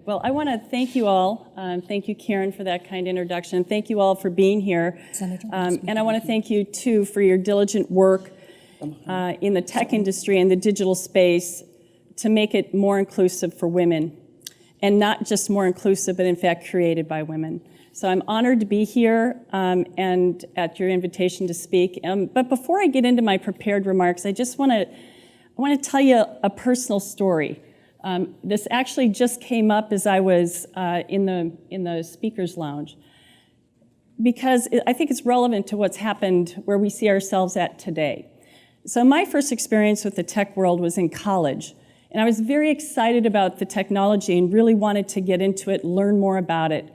Well, I want to thank you all. Thank you, Karen, for that kind introduction. Thank you all for being here. And I want to thank you, too, for your diligent work in the tech industry and the digital space to make it more inclusive for women. And not just more inclusive, but in fact created by women. So I'm honored to be here and at your invitation to speak. But before I get into my prepared remarks, I just want to tell you a personal story. This actually just came up as I was in the speaker's lounge, because I think it's relevant to what's happened where we see ourselves at today. So my first experience with the tech world was in college, and I was very excited about the technology and really wanted to get into it, learn more about it.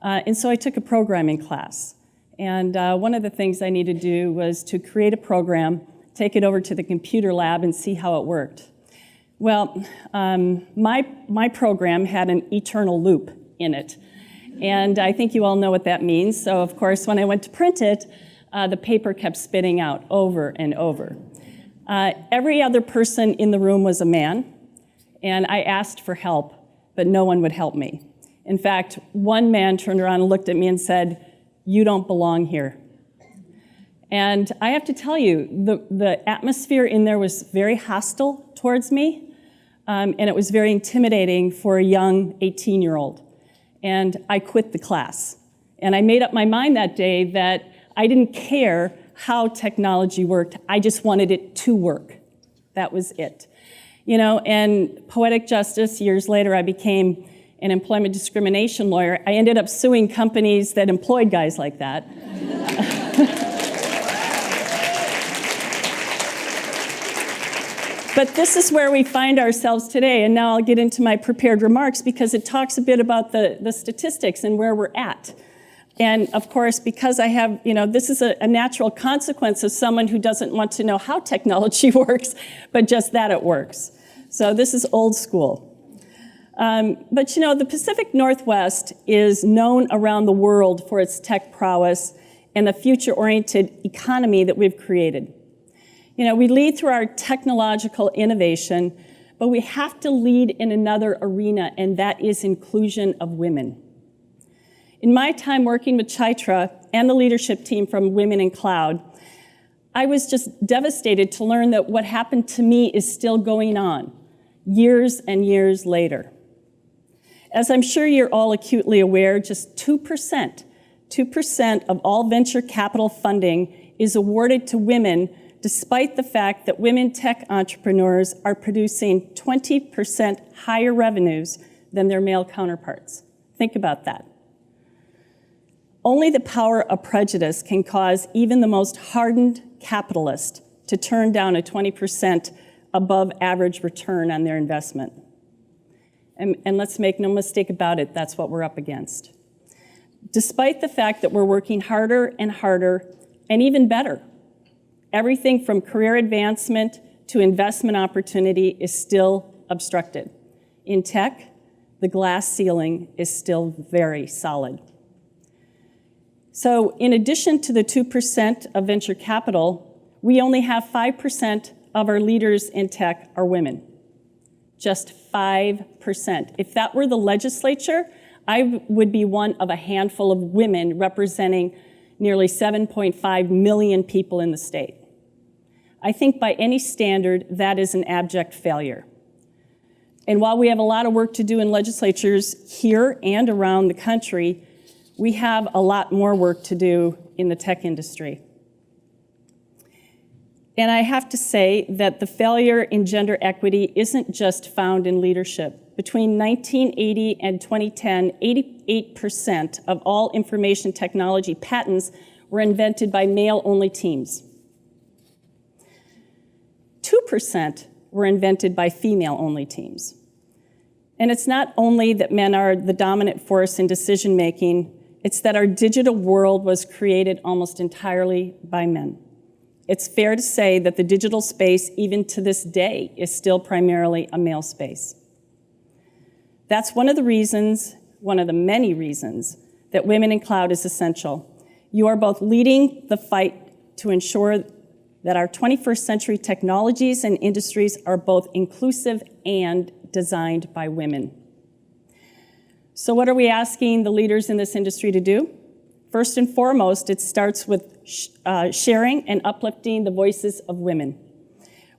And so I took a programming class. And one of the things I needed to do was to create a program, take it over to the computer lab and see how it worked. Well, my program had an eternal loop in it. And I think you all know what that means. So of course, when I went to print it, the paper kept spitting out over and over. Every other person in the room was a man, and I asked for help, but no one would help me. In fact, one man turned around and looked at me and said, "You don't belong here." And I have to tell you, the atmosphere in there was very hostile towards me, and it was very intimidating for a young 18-year-old. And I quit the class. And I made up my mind that day that I didn't care how technology worked. I just wanted it to work. That was it. You know, and poetic justice, years later, I became an employment discrimination lawyer. I ended up suing companies that employed guys like that. But this is where we find ourselves today, and now I'll get into my prepared remarks because it talks a bit about the statistics and where we're at. And of course, because I have, this is a natural consequence of someone who doesn't want to know how technology works, but just that it works. So this is old school. But the Pacific Northwest is known around the world for its tech prowess and the future-oriented economy that we've created. We lead through our technological innovation, but we have to lead in another arena, and that is inclusion of women. In my time working with Chaitra and the leadership team from Women in Cloud, I was just devastated to learn that what happened to me is still going on, years and years later. As I'm sure you're all acutely aware, just 2% of all venture capital funding is awarded to women, despite the fact that women tech entrepreneurs are producing 20% higher revenues than their male counterparts. Think about that. Only the power of prejudice can cause even the most hardened capitalist to turn down a 20% above average return on their investment. And let's make no mistake about it, that's what we're up against. Despite the fact that we're working harder and harder, and even better, everything from career advancement to investment opportunity is still obstructed. In tech, the glass ceiling is still very solid. So in addition to the 2% of venture capital, we only have 5% of our leaders in tech are women. Just 5%. If that were the legislature, I would be one of a handful of women representing nearly 7.5 million people in the state. I think by any standard, that is an abject failure. And while we have a lot of work to do in legislatures here and around the country, we have a lot more work to do in the tech industry. And I have to say that the failure in gender equity isn't just found in leadership. Between 1980 and 2010, 88% of all information technology patents were invented by male-only teams. 2% were invented by female-only teams. And it's not only that men are the dominant force in decision-making, it's that our digital world was created almost entirely by men. It's fair to say that the digital space, even to this day, is still primarily a male space. That's one of the many reasons, that Women in Cloud is essential. You are both leading the fight to ensure that our 21st century technologies and industries are both inclusive and designed by women. So what are we asking the leaders in this industry to do? First and foremost, it starts with sharing and uplifting the voices of women.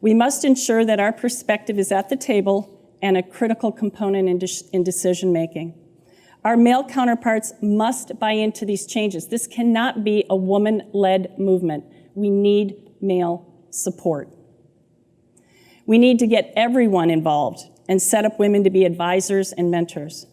We must ensure that our perspective is at the table and a critical component in decision-making. Our male counterparts must buy into these changes. This cannot be a woman-led movement. We need male support. We need to get everyone involved and set up women to be advisors and mentors.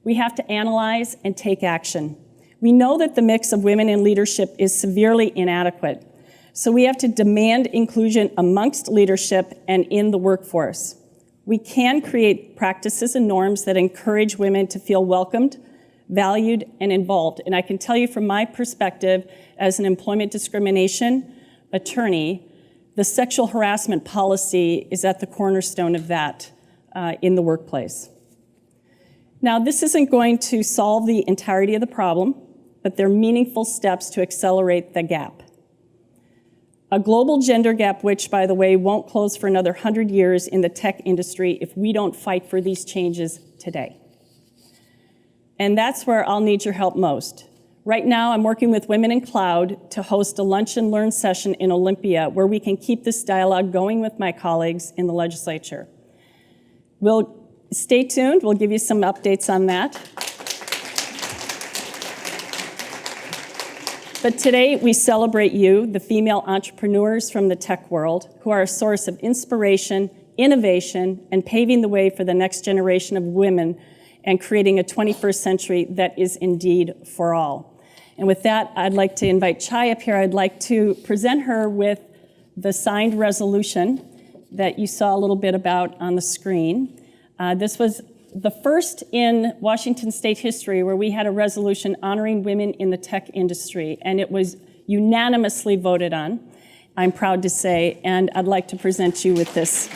We have to analyze and take action. We know that the mix of women in leadership is severely inadequate, so we have to demand inclusion amongst leadership and in the workforce. We can create practices and norms that encourage women to feel welcomed, valued, and involved. And I can tell you from my perspective as an employment discrimination attorney, the sexual harassment policy is at the cornerstone of that in the workplace. Now, this isn't going to solve the entirety of the problem, but they're meaningful steps to accelerate the gap. A global gender gap, which, by the way, won't close for another 100 years in the tech industry if we don't fight for these changes today. And that's where I'll need your help most. Right now, I'm working with Women in Cloud to host a lunch and learn session in Olympia where we can keep this dialogue going with my colleagues in the legislature. Stay tuned, we'll give you some updates on that. But today, we celebrate you, the female entrepreneurs from the tech world, who are a source of inspiration, innovation, and paving the way for the next generation of women and creating a 21st century that is indeed for all. And with that, I'd like to invite Chai up here. I'd like to present her with the signed resolution that you saw a little bit about on the screen. This was the first in Washington state history where we had a resolution honoring women in the tech industry, and it was unanimously voted on, I'm proud to say, and I'd like to present you with this